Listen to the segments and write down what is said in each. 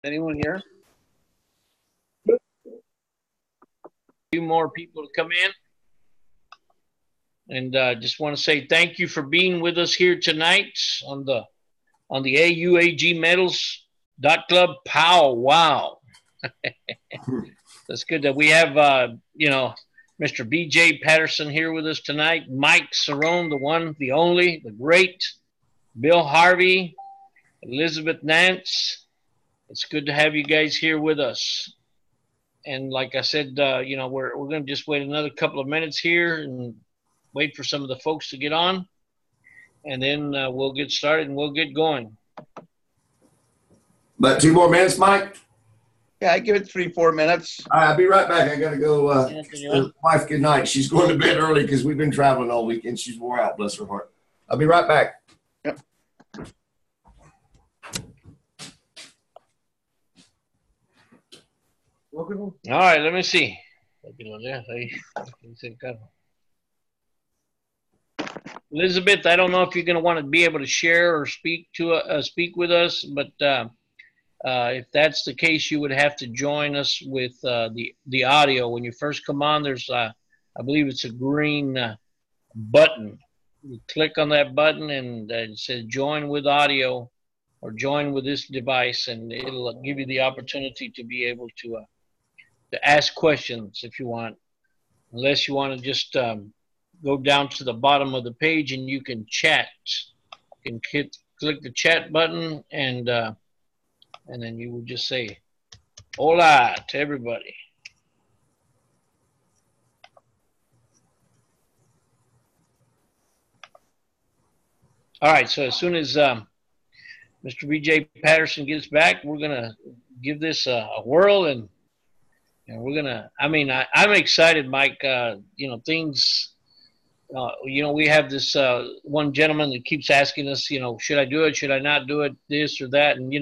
Anyone here? A few more people to come in. And just want to say thank you for being with us here tonight on the AuAgMetals.club powwow. That's good that we have Mr. BJ Patterson here with us tonight, Mike Cerrone, the one, the only, the great, Bill Harvey, Elizabeth Nance. It's good to have you guys here with us. And like I said, we're going to just wait another couple of minutes here and wait for some of the folks to get on, and then we'll get started and we'll get going. But 2 more minutes, Mike? Yeah, I give it 3-4 minutes. All right, I'll be right back. I got to go wife good night. She's going to bed early because we've been traveling all weekend. She's wore out, bless her heart. I'll be right back. Yep. All right, let me see. Elizabeth, I don't know if you're going to want to be able to share or speak with us, but if that's the case, you would have to join us with the audio. When you first come on, there's I believe it's a green button. You click on that button and it says join with audio or join with this device, and it'll give you the opportunity to be able to ask questions if you want, unless you want to just go down to the bottom of the page and you can chat. You can click the chat button and then you will just say hola to everybody. All right, so as soon as Mr. BJ Patterson gets back, we're going to give this a whirl, and we're going to, I'm excited, Mike. Things, we have this one gentleman that keeps asking us, should I do it? Should I not do it? This or that? And,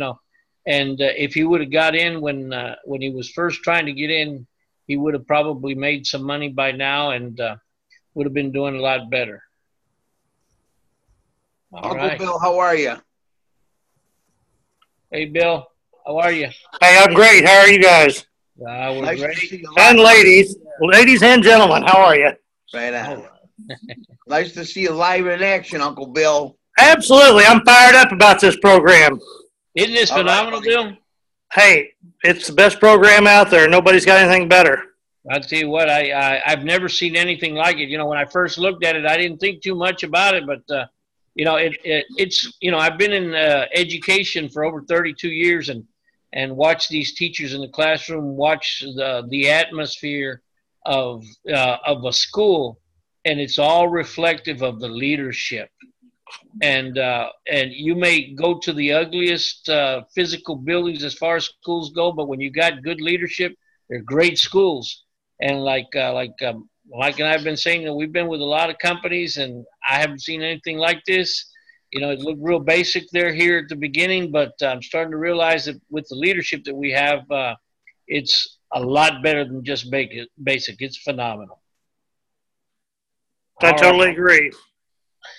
and if he would have got in when he was first trying to get in, he would have probably made some money by now and would have been doing a lot better. All Uncle right. Bill, how are you? Hey, Bill, how are you? Hey, I'm great. How are you guys? We're Nice to great. see you And live. ladies and gentlemen, how are you? Right on. Nice to see you live in action, Uncle Bill. Absolutely. I'm fired up about this program. Isn't this All right, phenomenal, buddy. Bill? Hey, it's the best program out there. Nobody's got anything better. I'll tell you what, I've never seen anything like it. When I first looked at it, I didn't think too much about it, but it's I've been in education for over 32 years and watched these teachers in the classroom, watch the atmosphere of a school, and it's all reflective of the leadership. And you may go to the ugliest physical buildings as far as schools go, but when you got good leadership, they're great schools. And like Mike and I have been saying, that we've been with a lot of companies, and I haven't seen anything like this. It looked real basic there here at the beginning, but I'm starting to realize that with the leadership that we have, it's a lot better than just basic. It's phenomenal. I totally agree.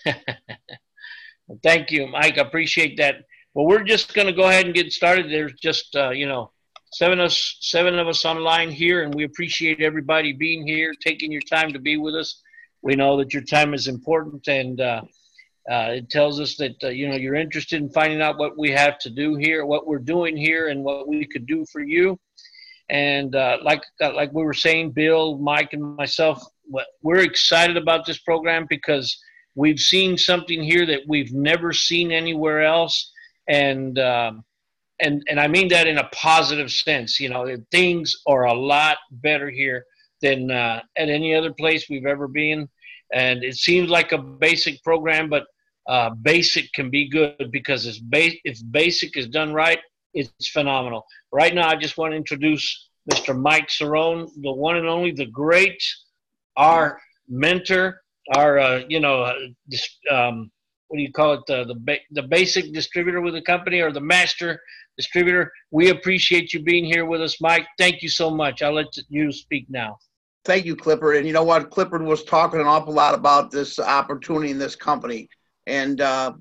Well, thank you, Mike. I appreciate that. Well, we're just going to go ahead and get started. There's just, seven of us online here, and we appreciate everybody being here, taking your time to be with us. We know that your time is important, and it tells us that, you're interested in finding out what we have to do here, what we're doing here, and what we could do for you. And like we were saying, Bill, Mike, and myself, we're excited about this program because we've seen something here that we've never seen anywhere else. And I mean that in a positive sense. Things are a lot better here than at any other place we've ever been. And it seems like a basic program, but basic can be good because if basic is done right, it's phenomenal. Right now, I just want to introduce Mr. Mike Cerrone, the one and only, the great, our mentor, our, what do you call it, the basic distributor with the company, or the master distributor. We appreciate you being here with us, Mike. Thank you so much. I'll let you speak now. Thank you, Clifford. And you know what? Clifford was talking an awful lot about this opportunity in this company. And, I've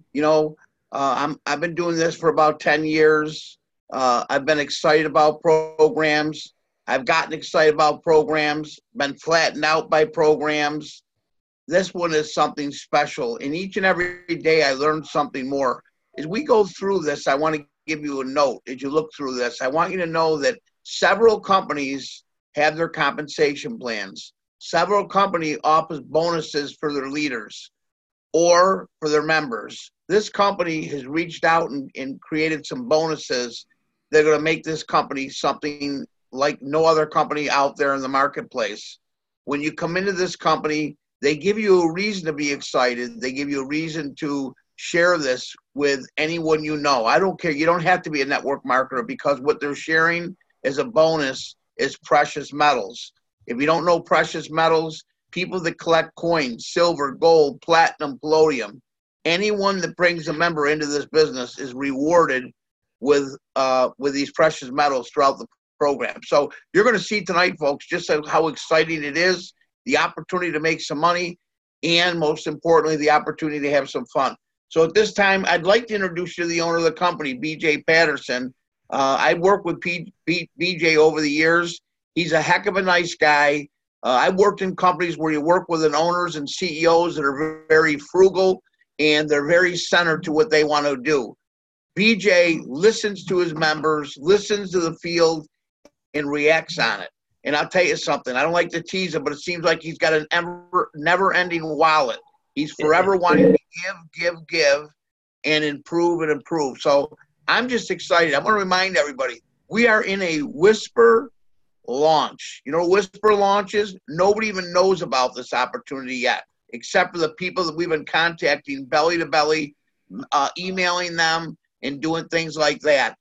been doing this for about 10 years. I've been excited about programs. I've gotten excited about programs, been flattened out by programs. This one is something special. And each and every day I learn something more. As we go through this, I want to give you a note as you look through this. I want you to know that several companies have their compensation plans. Several companies offer bonuses for their leaders or for their members. This company has reached out and created some bonuses that are going to make this company something like no other company out there in the marketplace. When you come into this company, they give you a reason to be excited. They give you a reason to share this with anyone you know. I don't care. You don't have to be a network marketer, because what they're sharing as a bonus is precious metals. If you don't know precious metals, people that collect coins, silver, gold, platinum, palladium, anyone that brings a member into this business is rewarded with these precious metals throughout the program. So you're going to see tonight, folks, just how exciting it is, the opportunity to make some money, and most importantly, the opportunity to have some fun. So at this time, I'd like to introduce you to the owner of the company, BJ Patterson. I worked with BJ over the years. He's a heck of a nice guy. I've worked in companies where you work with an owners and CEOs that are very frugal, and they're very centered to what they want to do. BJ listens to his members, listens to the field, and reacts on it. And I'll tell you something, I don't like to tease him, but it seems like he's got an never-ending wallet. He's forever wanting to give, and improve. So I'm just excited. I want to remind everybody, we are in a whisper launch. You know what whisper launch is? Nobody even knows about this opportunity yet, except for the people that we've been contacting belly to belly, emailing them, and doing things like that.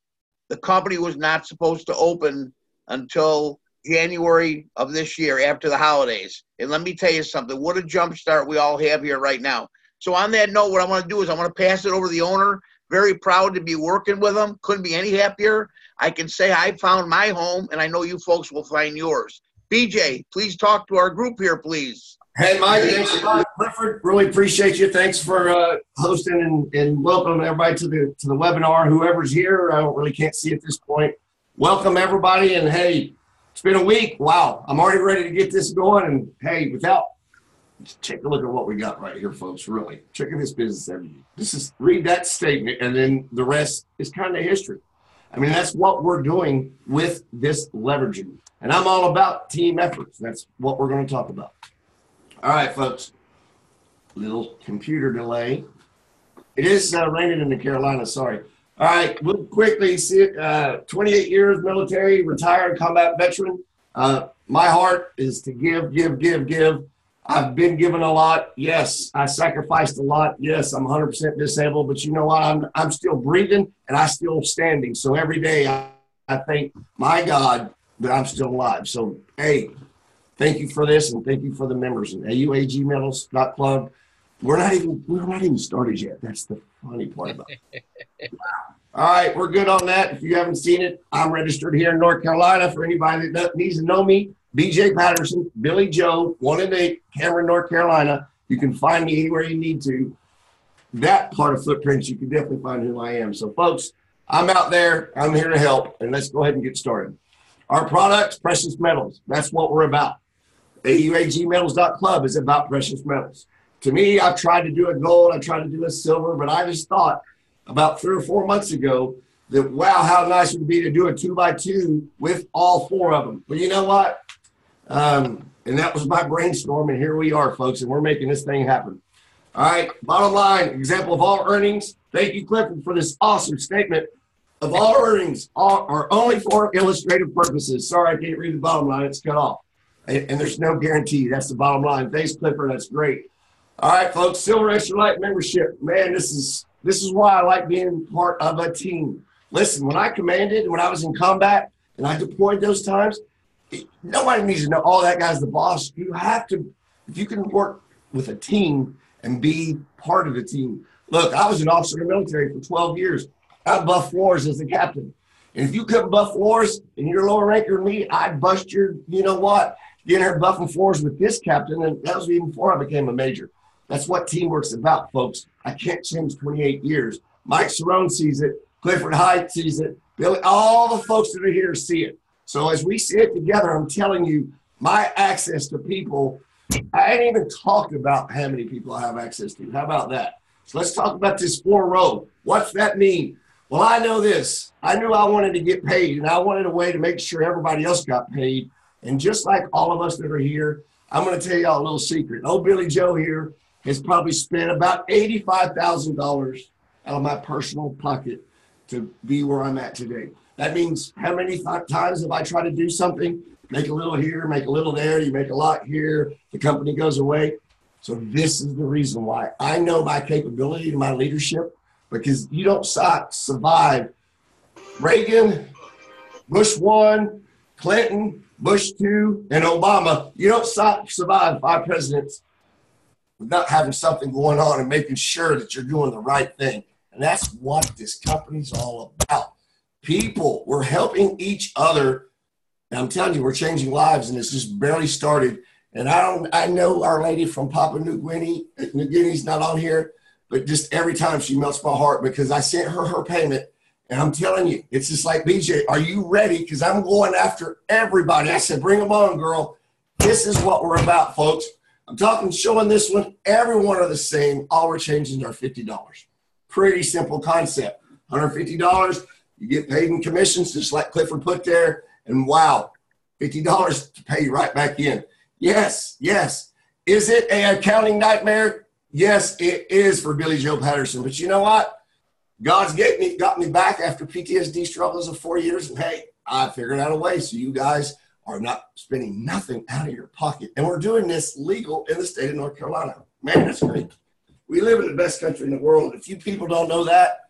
The company was not supposed to open until January of this year, after the holidays. And let me tell you something, what a jump start we all have here right now. So on that note, what I want to do is I want to pass it over to the owner. Very proud to be working with him. Couldn't be any happier. I can say I found my home, and I know you folks will find yours. BJ, please talk to our group here, please. Hey, Mike, thanks a lot. Clifford, really appreciate you. Thanks for hosting and welcome everybody to the webinar. Whoever's here, I really can't see at this point. Welcome, everybody, and hey, it's been a week. Wow, I'm already ready to get this going. And hey, just take a look at what we got right here, folks. Really, check out this business every week. Read that statement, and then the rest is kind of history. I mean, that's what we're doing with this leveraging. And I'm all about team efforts. That's what we're going to talk about. All right, folks. Little computer delay. It is raining in the Carolinas. Sorry. All right, we'll quickly see it. 28 years military, retired combat veteran. My heart is to give. I've been given a lot. Yes, I sacrificed a lot. Yes, I'm 100% disabled, but you know what? I'm still breathing and I'm still standing. So every day I thank my God that I'm still alive. So, hey, thank you for this, and thank you for the members. And AuAgMetals.club. We're not even started yet. That's the funny part about it. Wow. All right, we're good on that. If you haven't seen it, I'm registered here in North Carolina. For anybody that needs to know me, BJ Patterson, Billy Joe, 1 and 8, Cameron, North Carolina. You can find me anywhere you need to. That part of Footprints, you can definitely find who I am. So, folks, I'm out there. I'm here to help, and let's go ahead and get started. Our products, precious metals. That's what we're about. AuAgMetals.club is about precious metals. To me, I've tried to do a gold, I tried to do a silver, but I just thought about 3 or 4 months ago that, wow, how nice it would be to do a 2x2 with all 4 of them. But you know what? And that was my brainstorm, and here we are, folks, and we're making this thing happen. All right, bottom line, example of all earnings. Thank you, Clifford, for this awesome statement. Of all earnings are only for illustrative purposes. Sorry, I can't read the bottom line. It's cut off. And there's no guarantee. That's the bottom line. Thanks, Clifford. That's great. All right, folks, Silver Extra Light membership. Man, this is why I like being part of a team. Listen, when I commanded, when I was in combat, and I deployed those times, nobody needs to know, oh, that guy's the boss. You have to, if you can work with a team and be part of the team. Look, I was an officer in the military for 12 years. I buffed floors as the captain. And if you couldn't buff floors and you're a lower ranker than me, I'd bust your, you know what, get in there buffing floors with this captain. And that was even before I became a major. That's what teamwork's about, folks. I can't change 28 years. Mike Cerrone sees it. Clifford Height sees it. Billy, all the folks that are here see it. So as we see it together, I'm telling you, my access to people, I ain't even talked about how many people I have access to. How about that? So let's talk about this 4-row. What's that mean? Well, I know this. I knew I wanted to get paid, and I wanted a way to make sure everybody else got paid. And just like all of us that are here, I'm going to tell y'all a little secret. Old Billy Joe here has probably spent about $85,000 out of my personal pocket to be where I'm at today. That means how many times have I tried to do something, make a little here, make a little there, you make a lot here, the company goes away. So this is the reason why. I know my capability and my leadership, because you don't survive Reagan, Bush 1, Clinton, Bush 2, and Obama. You don't survive 5 presidents without having something going on and making sure that you're doing the right thing. And that's what this company's all about. People, we're helping each other. And I'm telling you, we're changing lives, and it's just barely started. And I know Our Lady from Papua New Guinea's not on here, but just every time she melts my heart, because I sent her payment. And I'm telling you, it's just like, BJ, are you ready? Because I'm going after everybody. I said, bring them on, girl. This is what we're about, folks. I'm talking, showing this one. Everyone are the same. All we're changing are $50. Pretty simple concept. $150, you get paid in commissions, just like Clifford put there. And wow, $50 to pay you right back in. Yes, yes. Is it an accounting nightmare? Yes, it is for Billy Joe Patterson. But you know what? God's got me back after PTSD struggles of 4 years. And hey, I figured out a way so you guys are not spending nothing out of your pocket. And we're doing this legal in the state of North Carolina. Man, that's great. We live in the best country in the world. If you people don't know that,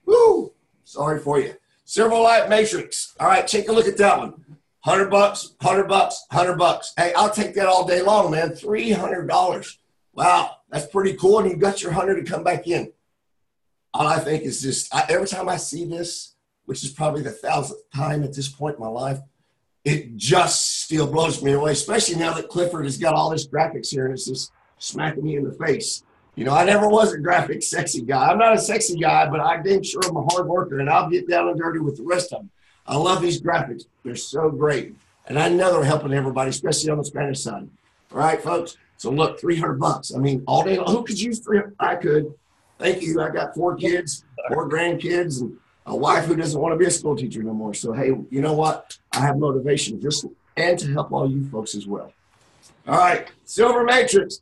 whoo, sorry for you. Silver Light Matrix. All right, take a look at that one. $100, $100, $100. Hey, I'll take that all day long, man. $300. Wow, that's pretty cool. And you got your 100 to come back in. All I think is just, every time I see this, which is probably the 1,000th time at this point in my life, it just still blows me away, especially now that Clifford has got all this graphics here and it's just smacking me in the face. You know, I never was a graphic sexy guy. I'm not a sexy guy, but I damn sure I'm a hard worker, and I'll get down and dirty with the rest of them. I love these graphics. They're so great. And I know they're helping everybody, especially on the Spanish side. All right, folks? So look, $300. I mean, all day long. Who could use 300? I could. Thank you. I got 4 kids, 4 grandkids, and a wife who doesn't want to be a school teacher no more. So, hey, you know what? I have motivation and to help all you folks as well. All right, Silver Matrix.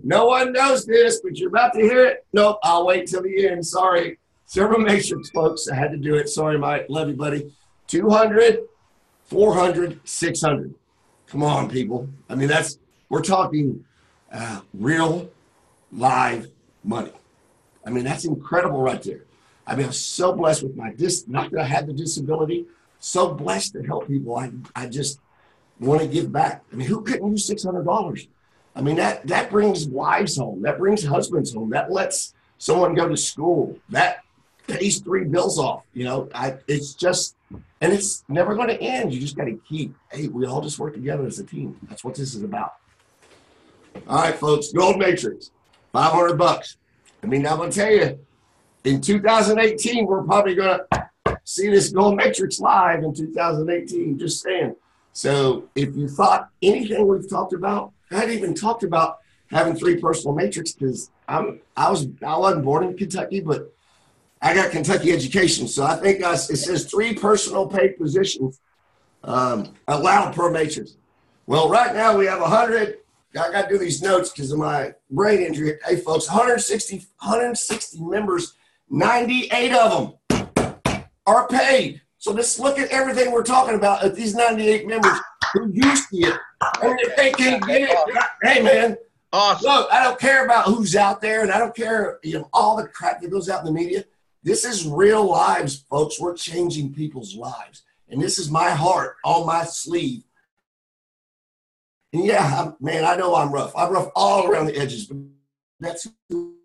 No one knows this, but you're about to hear it. Nope, I'll wait till the end. Sorry. Silver Matrix, folks. I had to do it. Sorry, Mike. Love you, buddy. 200, 400, 600. Come on, people. I mean, we're talking real live money. I mean, that's incredible right there. I mean, I'm so blessed with not that I had the disability, so blessed to help people. I just want to give back. I mean, who couldn't use $600? I mean, that brings wives home. That brings husbands home. That lets someone go to school. That pays 3 bills off. You know, it's just, and it's never going to end. You just got to keep, hey, we all just work together as a team. That's what this is about. All right, folks, Gold Matrix, $500. I mean, I'm going to tell you, in 2018, we're probably going to see this Gold Matrix live in 2018, just saying. So if you thought anything we've talked about, I hadn't even talked about having 3 personal matrix, because I wasn't born in Kentucky, but I got Kentucky education. So I think it says 3 personal paid positions allowed per matrix. Well, right now we have 100. I got to do these notes because of my brain injury. Hey, folks, 160 members, 98 of them are paid. So let's look at everything we're talking about at these 98 members who used to get it. And if they can't get it, hey, man, awesome. Look, I don't care about who's out there, and I don't care, all the crap that goes out in the media. This is real lives, folks. We're changing people's lives. And this is my heart on my sleeve. And yeah, man, I know I'm rough. I'm rough all around the edges, but that's who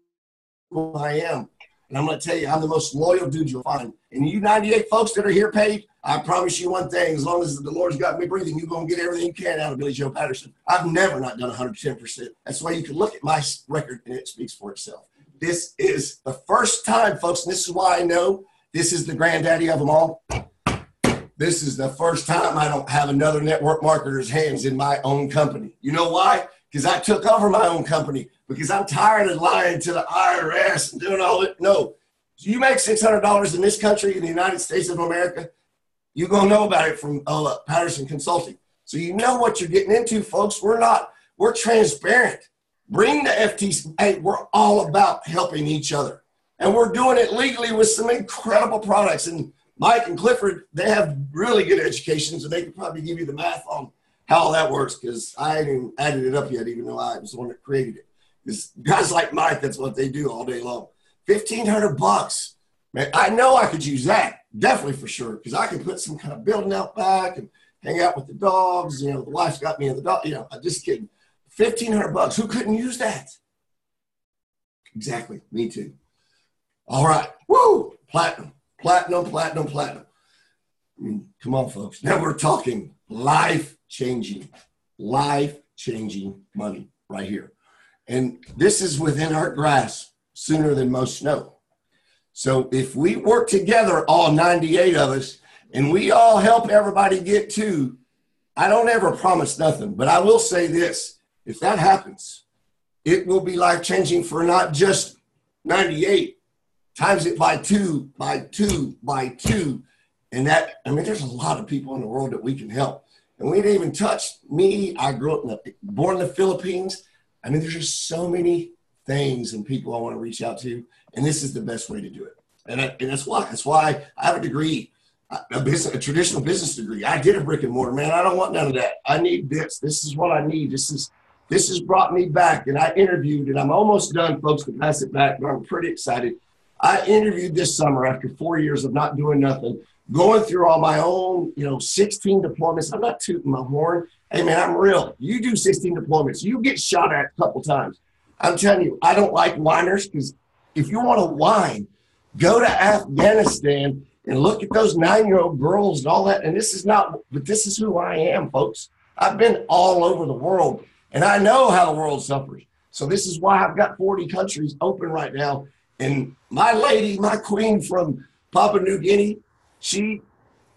I am. And I'm going to tell you, I'm the most loyal dude you'll find. And you 98 folks that are here paid, I promise you one thing, as long as the Lord's got me breathing, you're going to get everything you can out of Billy Joe Patterson. I've never not done 110%. That's why you can look at my record and it speaks for itself. This is the first time, folks, and this is why I know this is the granddaddy of them all. This is the first time I don't have another network marketer's hands in my own company. You know why? Because I took over my own company, because I'm tired of lying to the IRS and doing all it. No, you make $600 in this country, in the United States of America, you're going to know about it from Patterson Consulting. So you know what you're getting into, folks. We're transparent. Bring the FTC. Hey, we're all about helping each other. And we're doing it legally with some incredible products. And Mike and Clifford, they have really good educations, and they could probably give you the math on how all that works, because I ain't even added it up yet, even though I was the one that created it. Because guys like Mike, that's what they do all day long. $1,500. Man, I know I could use that, definitely for sure, because I could put some kind of building out back and hang out with the dogs. You know, the wife's got me in the dog. You know, I'm just kidding. $1,500. Who couldn't use that? Exactly. Me too. All right. Woo! Platinum. Platinum, platinum, platinum. Come on, folks. Now we're talking life-changing money right here. And this is within our grasp sooner than most know. So if we work together, all 98 of us, and we all help everybody get to, I don't ever promise nothing, but I will say this. If that happens, it will be life-changing for not just 98, times it by two, by two, by two. And that, I mean, there's a lot of people in the world that we can help. And we didn't even touch me. I grew up born in the Philippines. I mean, there's just so many things and people I want to reach out to. And this is the best way to do it. And that's why I have a degree, a traditional business degree. I did a brick and mortar, man. I don't want none of that. I need this. This is what I need. This has brought me back. And I interviewed, and I'm almost done, folks, to pass it back, but I'm pretty excited. I interviewed this summer after 4 years of not doing nothing, going through all my own, 16 deployments. I'm not tooting my horn. Hey, man, I'm real. You do 16 deployments. You get shot at a couple times. I'm telling you, I don't like whiners, because if you want to whine, go to Afghanistan and look at those 9-year-old girls and all that. And this is who I am, folks. I've been all over the world, and I know how the world suffers. So this is why I've got 40 countries open right now. And my lady, my queen from Papua New Guinea, she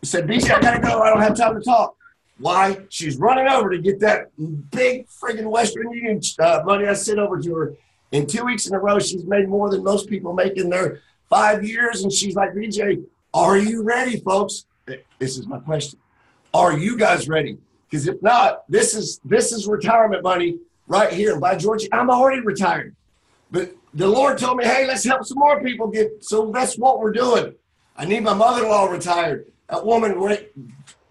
said, BJ, I got to go. I don't have time to talk. Why? She's running over to get that big friggin' Western Union money I sent over to her. In 2 weeks in a row, she's made more than most people make in their 5 years. And she's like, BJ, are you ready, folks? This is my question. Are you guys ready? Because if not, this is retirement money right here. And by Georgia, I'm already retired. But the Lord told me, hey, let's help some more people get. So that's what we're doing. I need my mother-in-law retired. That woman,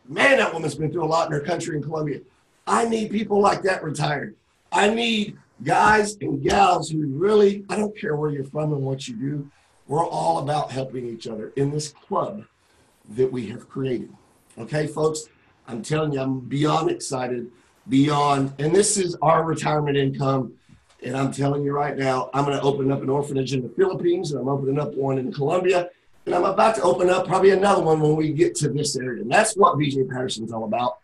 man, that woman's been through a lot in her country in Colombia. I need people like that retired. I need guys and gals who really, I don't care where you're from and what you do. We're all about helping each other in this club that we have created. Okay, folks, I'm telling you, I'm beyond excited, and this is our retirement income. And I'm telling you right now, I'm going to open up an orphanage in the Philippines, and I'm opening up one in Colombia, and I'm about to open up probably another one when we get to this area. And that's what BJ Patterson's all about,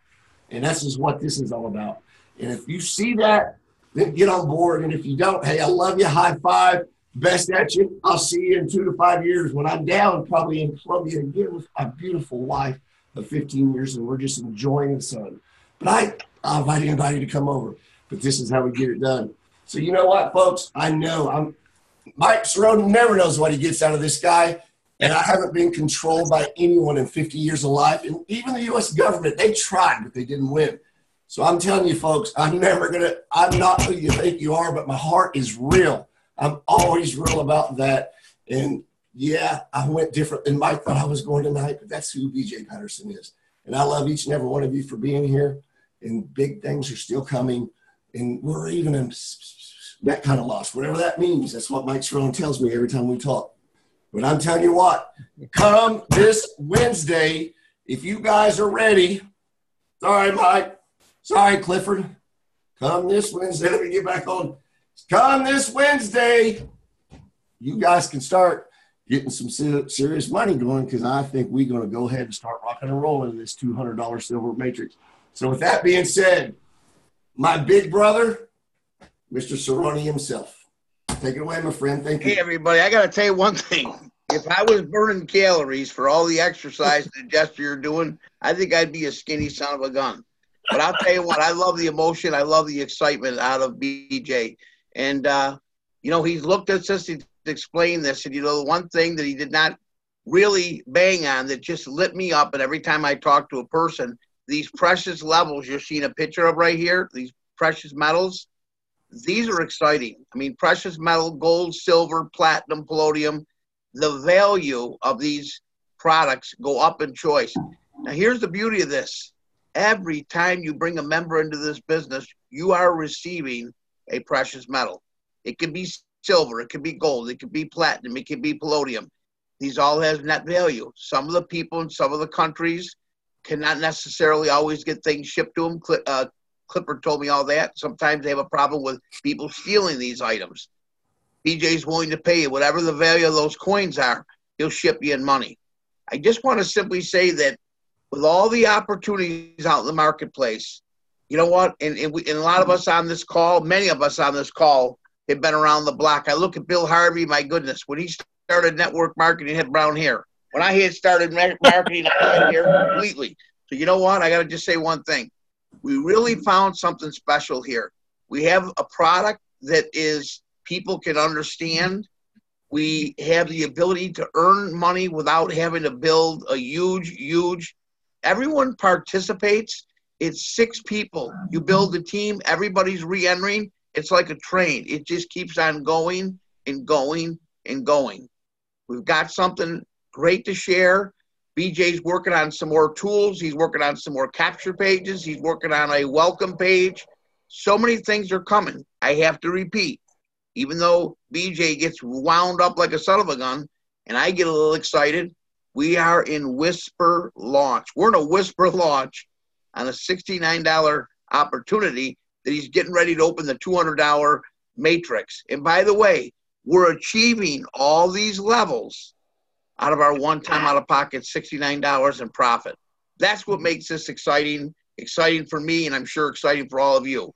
and that's just what this is all about. And if you see that, then get on board. And if you don't, hey, I love you, high five, best at you. I'll see you in 2 to 5 years when I'm down, probably in Colombia again with my beautiful wife of 15 years, and we're just enjoying the sun. But I'll invite anybody to come over. But this is how we get it done. So you know what, folks? I know Mike Cerrone never knows what he gets out of this guy, and I haven't been controlled by anyone in 50 years of life. And even the U.S. government, they tried, but they didn't win. So I'm telling you, folks, I'm not who you think you are, but my heart is real. I'm always real about that. And yeah, I went different than Mike thought I was going tonight, but that's who BJ Patterson is. And I love each and every one of you for being here. And big things are still coming. And we're even in that kind of loss, whatever that means. That's what Mike Cerrone tells me every time we talk. But I'm telling you what, come this Wednesday, if you guys are ready. Sorry, Mike. Sorry, Clifford. Come this Wednesday. Let me get back on. Come this Wednesday. You guys can start getting some serious money going, because I think we're going to go ahead and start rocking and rolling this $200 silver matrix. So with that being said, my big brother, Mr. Cerrone himself. Take it away, my friend. Thank you. Hey, everybody. I got to tell you one thing. If I was burning calories for all the exercise and gesture you're doing, I think I'd be a skinny son of a gun. But I'll tell you what, I love the emotion. I love the excitement out of BJ. And, he's looked at us to explain this. And, the one thing that he did not really bang on that just lit me up, and every time I talk to a person, these precious levels you're seeing a picture of right here, these precious metals, these are exciting. I mean, precious metal, gold, silver, platinum, palladium, the value of these products go up in choice. Now, here's the beauty of this. Every time you bring a member into this business, you are receiving a precious metal. It could be silver, it could be gold, it could be platinum, it could be palladium. These all has net value. Some of the people in some of the countries cannot necessarily always get things shipped to them. Clifford told me all that. Sometimes they have a problem with people stealing these items. BJ's willing to pay you whatever the value of those coins are. He'll ship you in money. I just want to simply say that with all the opportunities out in the marketplace, you know what? And a lot of us on this call, many of us on this call have been around the block. I look at Bill Harvey, my goodness, when he started network marketing, he had brown hair. When I had started marketing, I had hair completely. So you know what? I got to just say one thing. We really found something special here. We have a product that is people can understand. We have the ability to earn money without having to build a huge, everyone participates. It's 6 people. You build a team, everybody's re-entering. It's like a train. It just keeps on going and going and going. We've got something great to share. BJ's working on some more tools. He's working on some more capture pages. He's working on a welcome page. So many things are coming. I have to repeat, even though BJ gets wound up like a son of a gun and I get a little excited, we are in whisper launch. We're in a whisper launch on a $69 opportunity that he's getting ready to open the $200 matrix. And by the way, we're achieving all these levels out of our one-time out-of-pocket $69 in profit. That's what makes this exciting for me, and I'm sure exciting for all of you.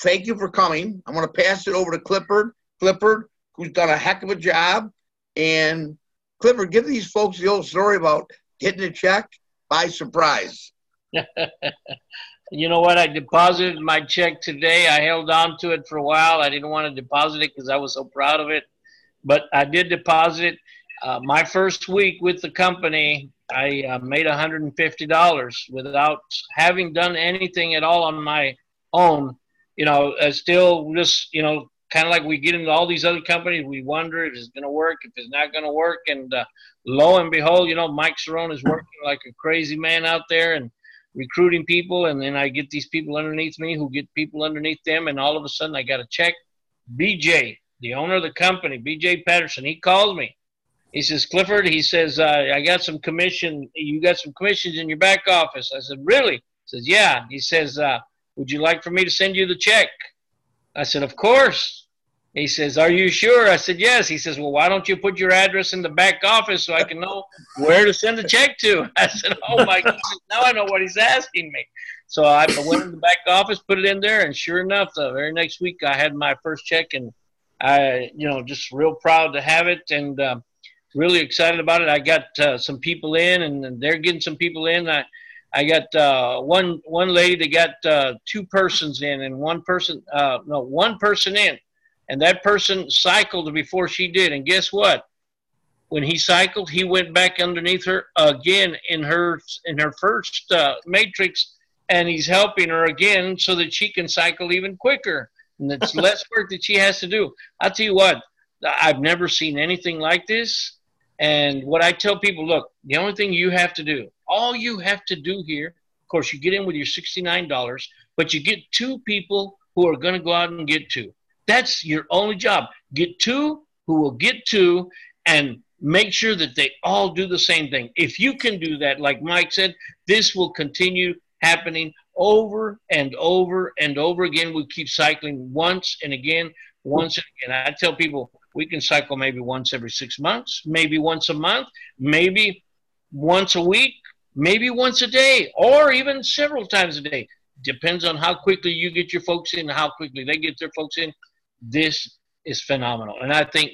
Thank you for coming. I'm going to pass it over to Clifford, who's done a heck of a job. And Clifford, give these folks the old story about getting a check by surprise. You know what? I deposited my check today. I held on to it for a while. I didn't want to deposit it because I was so proud of it. But I did deposit it. My first week with the company, I made $150 without having done anything at all on my own. Still just, kind of like we get into all these other companies, we wonder if it's going to work, if it's not going to work. And lo and behold, Mike Cerrone is working like a crazy man out there and recruiting people. And then I get these people underneath me who get people underneath them. And all of a sudden I got a check. BJ, the owner of the company, BJ Patterson, he calls me. He says, Clifford, he says, I got some commission. You got some commissions in your back office. I said, really? He says, yeah. He says, would you like for me to send you the check? I said, of course. He says, are you sure? I said, yes. He says, well, why don't you put your address in the back office so I can know where to send the check to? I said, oh, my goodness, now I know what he's asking me. So I went in the back office, put it in there, and sure enough, the very next week I had my first check, and I, just real proud to have it and really excited about it. I got some people in, and they're getting some people in. I got one lady that got 2 persons in, and one person in. And that person cycled before she did. And guess what? When he cycled, he went back underneath her again in her first matrix, and he's helping her again so that she can cycle even quicker. And it's less work that she has to do. I'll tell you what, I've never seen anything like this. And what I tell people, look, the only thing you have to do, all you have to do here, of course, you get in with your $69, but you get 2 people who are going to go out and get 2. That's your only job. Get 2 who will get 2 and make sure that they all do the same thing. If you can do that, like Mike said, this will continue happening over and over and over again. We keep cycling once and again, once and again. I tell people we can cycle maybe once every 6 months, maybe once a month, maybe once a week, maybe once a day, or even several times a day. Depends on how quickly you get your folks in and how quickly they get their folks in. This is phenomenal. And I think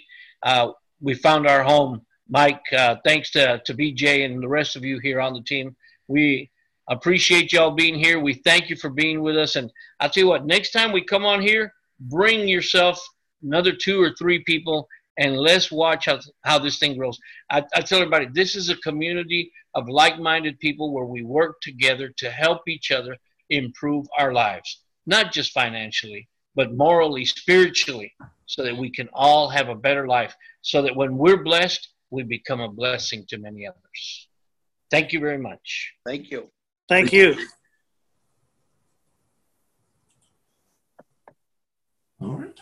we found our home Mike, thanks to BJ and the rest of you here on the team. We appreciate y'all being here. We thank you for being with us. And I'll tell you what, next time we come on here, bring yourself another 2 or 3 people, and let's watch how this thing grows. I tell everybody, this is a community of like-minded people where we work together to help each other improve our lives, not just financially, but morally, spiritually, so that we can all have a better life, so that when we're blessed, we become a blessing to many others. Thank you very much. Thank you. Thank you. All right.